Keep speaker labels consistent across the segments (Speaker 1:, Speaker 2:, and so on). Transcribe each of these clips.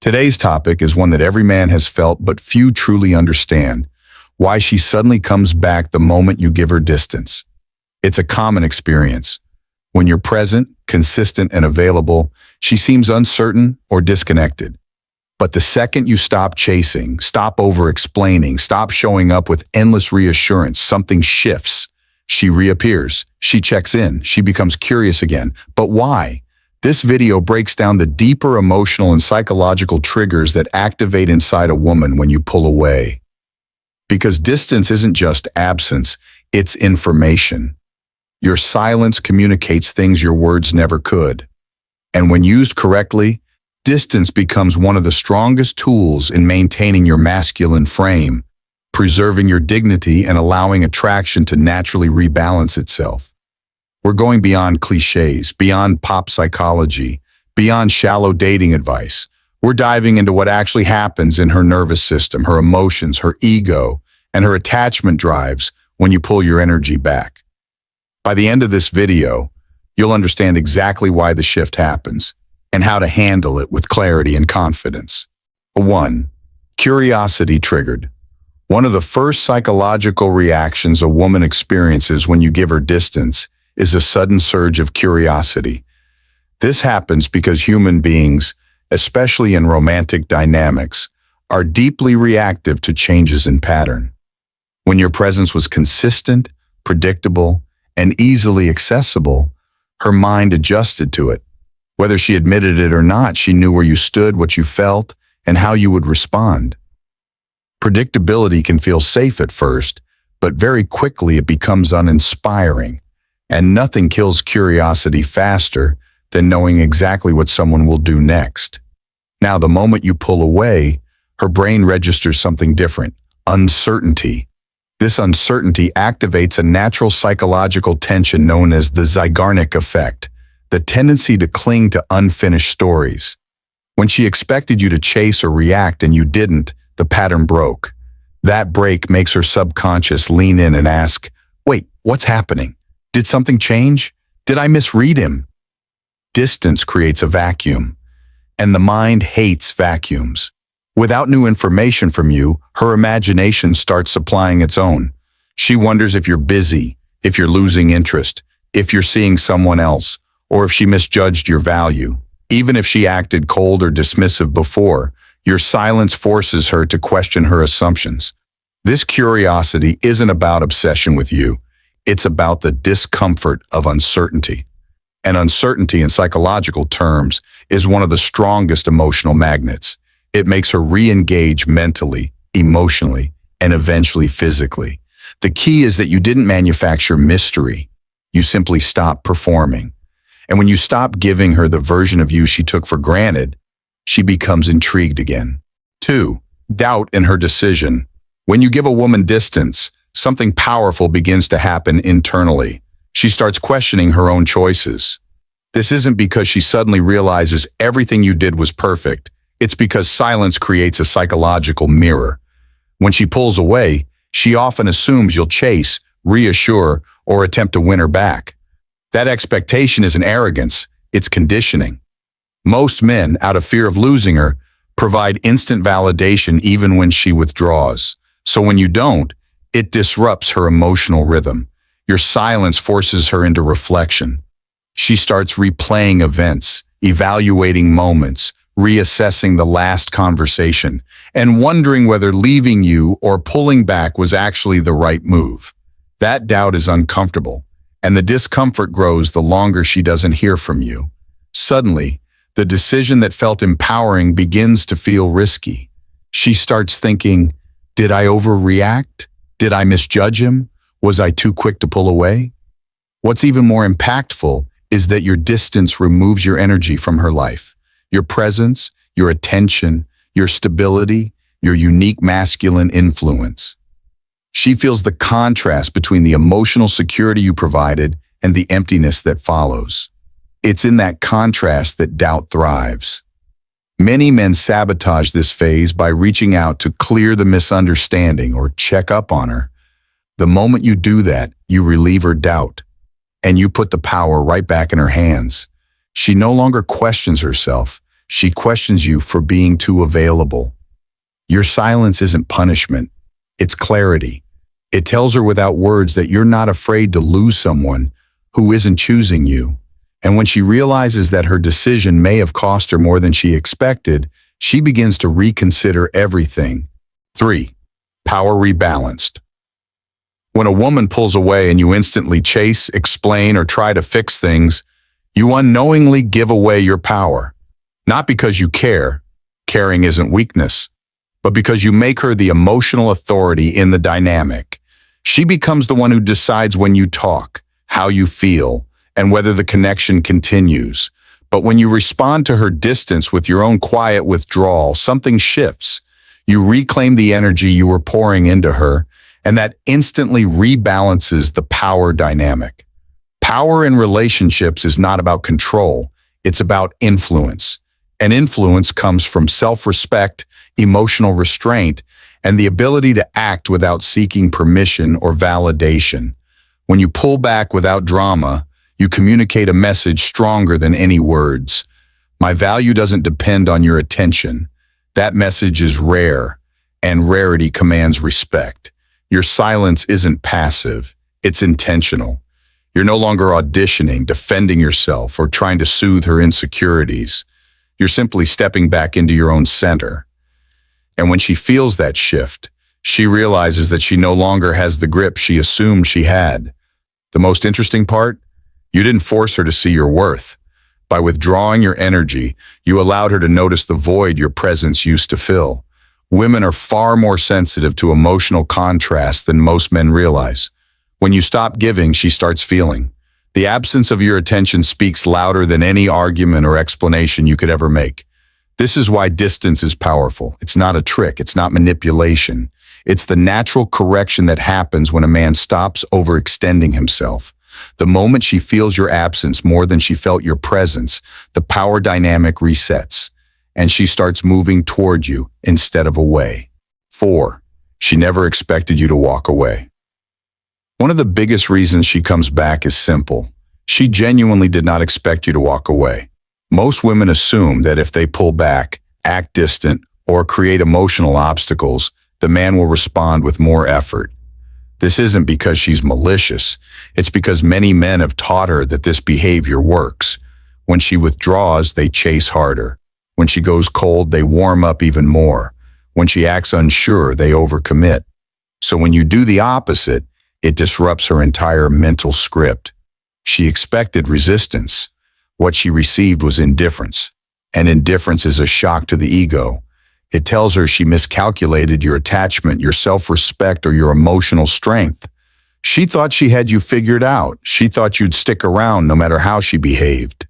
Speaker 1: Today's topic is one that every man has felt but few truly understand: why she suddenly comes back the moment you give her distance. It's a common experience. When you're present, consistent, and available, she seems uncertain or disconnected. But the second you stop chasing, stop over-explaining, stop showing up with endless reassurance, something shifts. She reappears, she checks in, she becomes curious again. But why? This video breaks down the deeper emotional and psychological triggers that activate inside a woman when you pull away. Because distance isn't just absence, it's information. Your silence communicates things your words never could. And when used correctly, distance becomes one of the strongest tools in maintaining your masculine frame, preserving your dignity, and allowing attraction to naturally rebalance itself. We're going beyond cliches, beyond pop psychology, beyond shallow dating advice. We're diving into what actually happens in her nervous system, her emotions, her ego, and her attachment drives when you pull your energy back. By the end of this video, you'll understand exactly why the shift happens and how to handle it with clarity and confidence. 1. Curiosity triggered. One of the first psychological reactions a woman experiences when you give her distance is a sudden surge of curiosity. This happens because human beings, especially in romantic dynamics, are deeply reactive to changes in pattern. When your presence was consistent, predictable, and easily accessible, her mind adjusted to it. Whether she admitted it or not, she knew where you stood, what you felt, and how you would respond. Predictability can feel safe at first, but very quickly it becomes uninspiring. And nothing kills curiosity faster than knowing exactly what someone will do next. Now, the moment you pull away, her brain registers something different: uncertainty. This uncertainty activates a natural psychological tension known as the Zeigarnik effect, the tendency to cling to unfinished stories. When she expected you to chase or react and you didn't, the pattern broke. That break makes her subconscious lean in and ask, "Wait, what's happening? Did something change? Did I misread him?" Distance creates a vacuum, and the mind hates vacuums. Without new information from you, her imagination starts supplying its own. She wonders if you're busy, if you're losing interest, if you're seeing someone else, or if she misjudged your value. Even if she acted cold or dismissive before, your silence forces her to question her assumptions. This curiosity isn't about obsession with you. It's about the discomfort of uncertainty. And uncertainty in psychological terms is one of the strongest emotional magnets. It makes her re-engage mentally, emotionally, and eventually physically. The key is that you didn't manufacture mystery. You simply stopped performing. And when you stop giving her the version of you she took for granted, she becomes intrigued again. 2. Doubt in her decision. When you give a woman distance, something powerful begins to happen internally. She starts questioning her own choices. This isn't because she suddenly realizes everything you did was perfect. It's because silence creates a psychological mirror. When she pulls away, she often assumes you'll chase, reassure, or attempt to win her back. That expectation isn't arrogance, it's conditioning. Most men, out of fear of losing her, provide instant validation even when she withdraws. So when you don't, it disrupts her emotional rhythm. Your silence forces her into reflection. She starts replaying events, evaluating moments, reassessing the last conversation, and wondering whether leaving you or pulling back was actually the right move. That doubt is uncomfortable, and the discomfort grows the longer she doesn't hear from you. Suddenly, the decision that felt empowering begins to feel risky. She starts thinking, did I overreact? Did I misjudge him? Was I too quick to pull away? What's even more impactful is that your distance removes your energy from her life. Your presence, your attention, your stability, your unique masculine influence. She feels the contrast between the emotional security you provided and the emptiness that follows. It's in that contrast that doubt thrives. Many men sabotage this phase by reaching out to clear the misunderstanding or check up on her. The moment you do that, you relieve her doubt, and you put the power right back in her hands. She no longer questions herself. She questions you for being too available. Your silence isn't punishment, it's clarity. It tells her without words that you're not afraid to lose someone who isn't choosing you. And when she realizes that her decision may have cost her more than she expected, she begins to reconsider everything. 3. Power rebalanced. When a woman pulls away and you instantly chase, explain, or try to fix things, you unknowingly give away your power. Not because you care, caring isn't weakness, but because you make her the emotional authority in the dynamic. She becomes the one who decides when you talk, how you feel, and whether the connection continues. But when you respond to her distance with your own quiet withdrawal, something shifts. You reclaim the energy you were pouring into her, and that instantly rebalances the power dynamic. Power in relationships is not about control, it's about influence. And influence comes from self-respect, emotional restraint, and the ability to act without seeking permission or validation. When you pull back without drama, you communicate a message stronger than any words. My value doesn't depend on your attention. That message is rare, and rarity commands respect. Your silence isn't passive, it's intentional. You're no longer auditioning, defending yourself, or trying to soothe her insecurities. You're simply stepping back into your own center. And when she feels that shift, she realizes that she no longer has the grip she assumed she had. The most interesting part? You didn't force her to see your worth. By withdrawing your energy, you allowed her to notice the void your presence used to fill. Women are far more sensitive to emotional contrast than most men realize. When you stop giving, she starts feeling. The absence of your attention speaks louder than any argument or explanation you could ever make. This is why distance is powerful. It's not a trick. It's not manipulation. It's the natural correction that happens when a man stops overextending himself. The moment she feels your absence more than she felt your presence, the power dynamic resets, and she starts moving toward you instead of away. 4. She never expected you to walk away. One of the biggest reasons she comes back is simple. She genuinely did not expect you to walk away. Most women assume that if they pull back, act distant, or create emotional obstacles, the man will respond with more effort. This isn't because she's malicious. It's because many men have taught her that this behavior works. When she withdraws, they chase harder. When she goes cold, they warm up even more. When she acts unsure, they overcommit. So when you do the opposite, it disrupts her entire mental script. She expected resistance. What she received was indifference. And indifference is a shock to the ego. It tells her she miscalculated your attachment, your self-respect, or your emotional strength. She thought she had you figured out. She thought you'd stick around no matter how she behaved.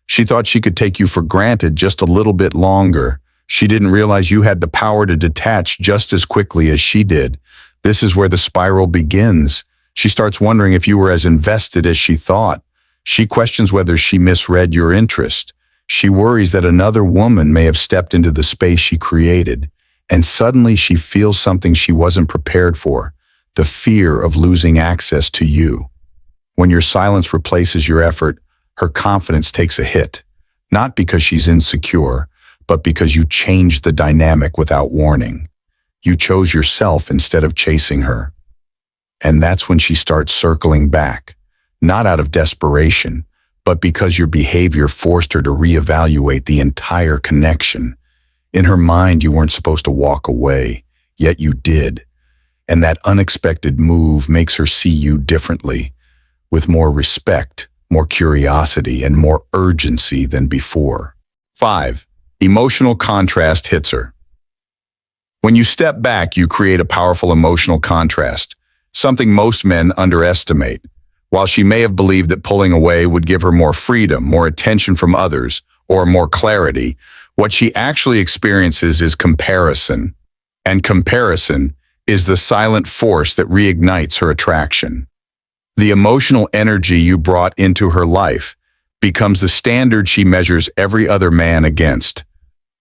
Speaker 1: She thought she could take you for granted just a little bit longer. She didn't realize you had the power to detach just as quickly as she did. This is where the spiral begins. She starts wondering if you were as invested as she thought. She questions whether she misread your interest. She worries that another woman may have stepped into the space she created. And suddenly she feels something she wasn't prepared for, the fear of losing access to you. When your silence replaces your effort, her confidence takes a hit, not because she's insecure, but because you changed the dynamic without warning. You chose yourself instead of chasing her. And that's when she starts circling back, not out of desperation, but because your behavior forced her to reevaluate the entire connection. In her mind, you weren't supposed to walk away, yet you did. And that unexpected move makes her see you differently, with more respect, more curiosity, and more urgency than before. 5. Emotional contrast hits her. When you step back, you create a powerful emotional contrast, something most men underestimate. While she may have believed that pulling away would give her more freedom, more attention from others, or more clarity, what she actually experiences is comparison. And comparison is the silent force that reignites her attraction. The emotional energy you brought into her life becomes the standard she measures every other man against,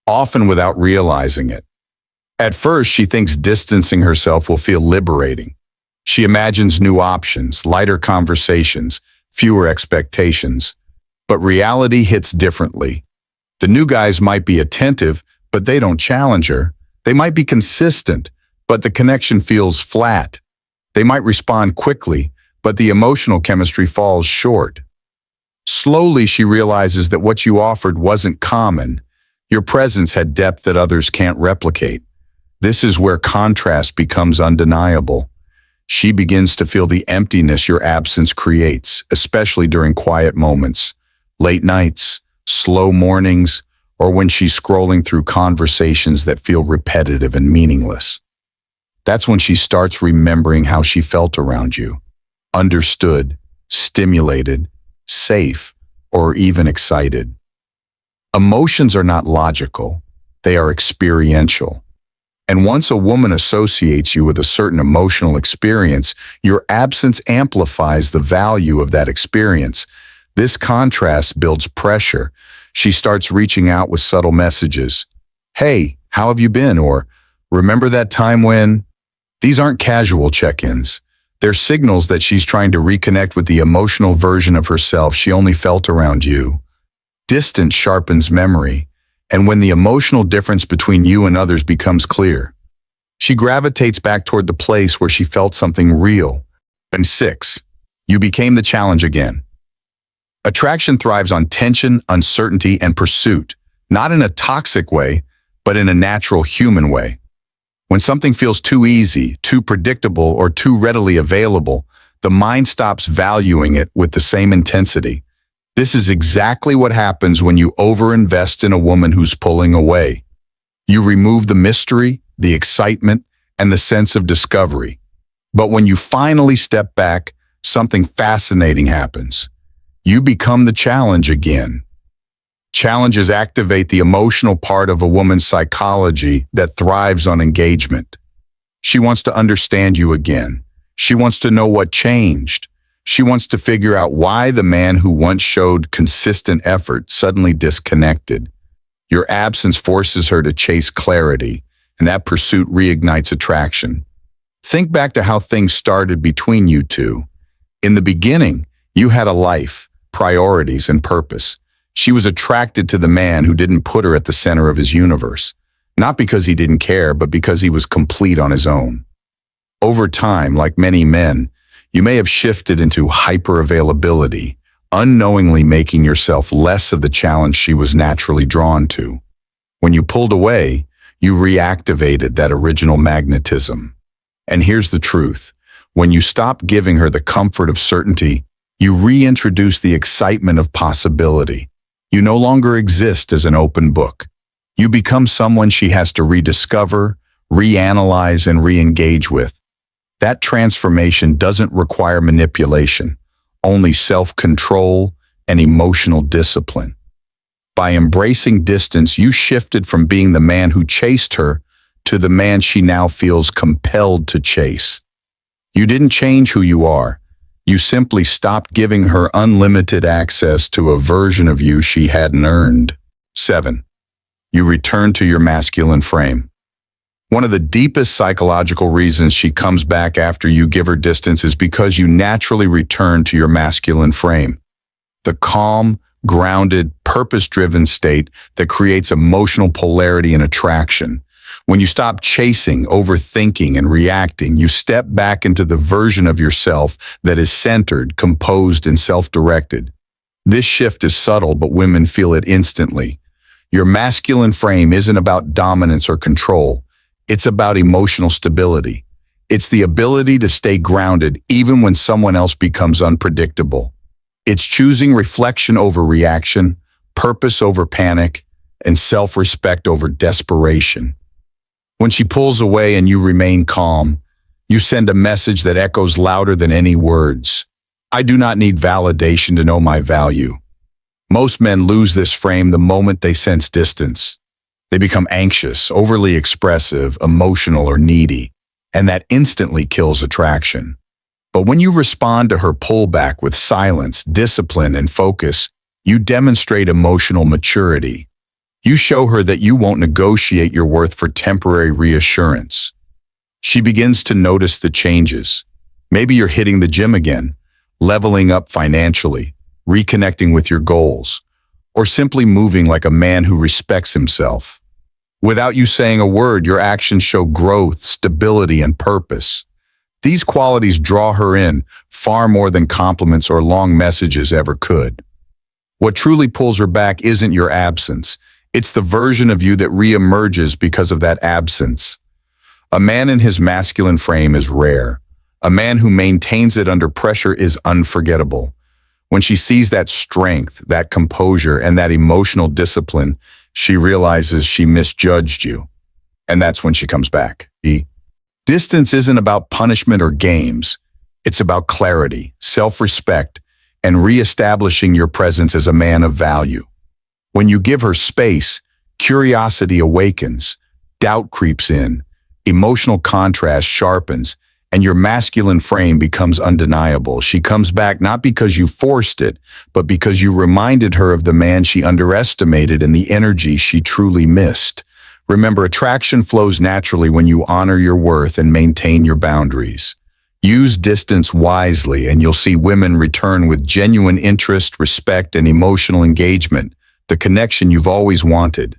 Speaker 1: often without realizing it. At first, she thinks distancing herself will feel liberating. She imagines new options, lighter conversations, fewer expectations. But reality hits differently. The new guys might be attentive, but they don't challenge her. They might be consistent, but the connection feels flat. They might respond quickly, but the emotional chemistry falls short. Slowly, she realizes that what you offered wasn't common. Your presence had depth that others can't replicate. This is where contrast becomes undeniable. She begins to feel the emptiness your absence creates, especially during quiet moments, late nights, slow mornings, or when she's scrolling through conversations that feel repetitive and meaningless. That's when she starts remembering how she felt around you, understood, stimulated, safe, or even excited. Emotions are not logical, they are experiential. And once a woman associates you with a certain emotional experience, your absence amplifies the value of that experience. This contrast builds pressure. She starts reaching out with subtle messages. Hey, how have you been? Or, remember that time when? These aren't casual check-ins. They're signals that she's trying to reconnect with the emotional version of herself she only felt around you. Distance sharpens memory, and when the emotional difference between you and others becomes clear, she gravitates back toward the place where she felt something real. And 6, you became the challenge again. Attraction thrives on tension, uncertainty, and pursuit, not in a toxic way, but in a natural human way. When something feels too easy, too predictable, or too readily available, the mind stops valuing it with the same intensity. This is exactly what happens when you overinvest in a woman who's pulling away. You remove the mystery, the excitement, and the sense of discovery. But when you finally step back, something fascinating happens. You become the challenge again. Challenges activate the emotional part of a woman's psychology that thrives on engagement. She wants to understand you again. She wants to know what changed. She wants to figure out why the man who once showed consistent effort suddenly disconnected. Your absence forces her to chase clarity, and that pursuit reignites attraction. Think back to how things started between you two. In the beginning, you had a life, priorities, and purpose. She was attracted to the man who didn't put her at the center of his universe, not because he didn't care, but because he was complete on his own. Over time, like many men, you may have shifted into hyper-availability, unknowingly making yourself less of the challenge she was naturally drawn to. When you pulled away, you reactivated that original magnetism. And here's the truth. When you stop giving her the comfort of certainty, you reintroduce the excitement of possibility. You no longer exist as an open book. You become someone she has to rediscover, reanalyze, and re-engage with. That transformation doesn't require manipulation, only self-control and emotional discipline. By embracing distance, you shifted from being the man who chased her to the man she now feels compelled to chase. You didn't change who you are. You simply stopped giving her unlimited access to a version of you she hadn't earned. 7. You return to your masculine frame. One of the deepest psychological reasons she comes back after you give her distance is because you naturally return to your masculine frame. The calm, grounded, purpose-driven state that creates emotional polarity and attraction. When you stop chasing, overthinking, and reacting, you step back into the version of yourself that is centered, composed, and self-directed. This shift is subtle, but women feel it instantly. Your masculine frame isn't about dominance or control. It's about emotional stability. It's the ability to stay grounded even when someone else becomes unpredictable. It's choosing reflection over reaction, purpose over panic, and self-respect over desperation. When she pulls away and you remain calm, you send a message that echoes louder than any words. I do not need validation to know my value. Most men lose this frame the moment they sense distance. They become anxious, overly expressive, emotional, or needy, and that instantly kills attraction. But when you respond to her pullback with silence, discipline, and focus, you demonstrate emotional maturity. You show her that you won't negotiate your worth for temporary reassurance. She begins to notice the changes. Maybe you're hitting the gym again, leveling up financially, reconnecting with your goals. or simply moving like a man who respects himself. Without you saying a word, your actions show growth, stability, and purpose. These qualities draw her in far more than compliments or long messages ever could. What truly pulls her back isn't your absence. It's the version of you that reemerges because of that absence. A man in his masculine frame is rare. A man who maintains it under pressure is unforgettable. When she sees that strength, that composure, and that emotional discipline, she realizes she misjudged you. And that's when she comes back. Distance isn't about punishment or games. It's about clarity, self-respect, and reestablishing your presence as a man of value. When you give her space, curiosity awakens, doubt creeps in, emotional contrast sharpens, and your masculine frame becomes undeniable. She comes back not because you forced it, but because you reminded her of the man she underestimated and the energy she truly missed. Remember, attraction flows naturally when you honor your worth and maintain your boundaries. Use distance wisely, and you'll see women return with genuine interest, respect, and emotional engagement, the connection you've always wanted.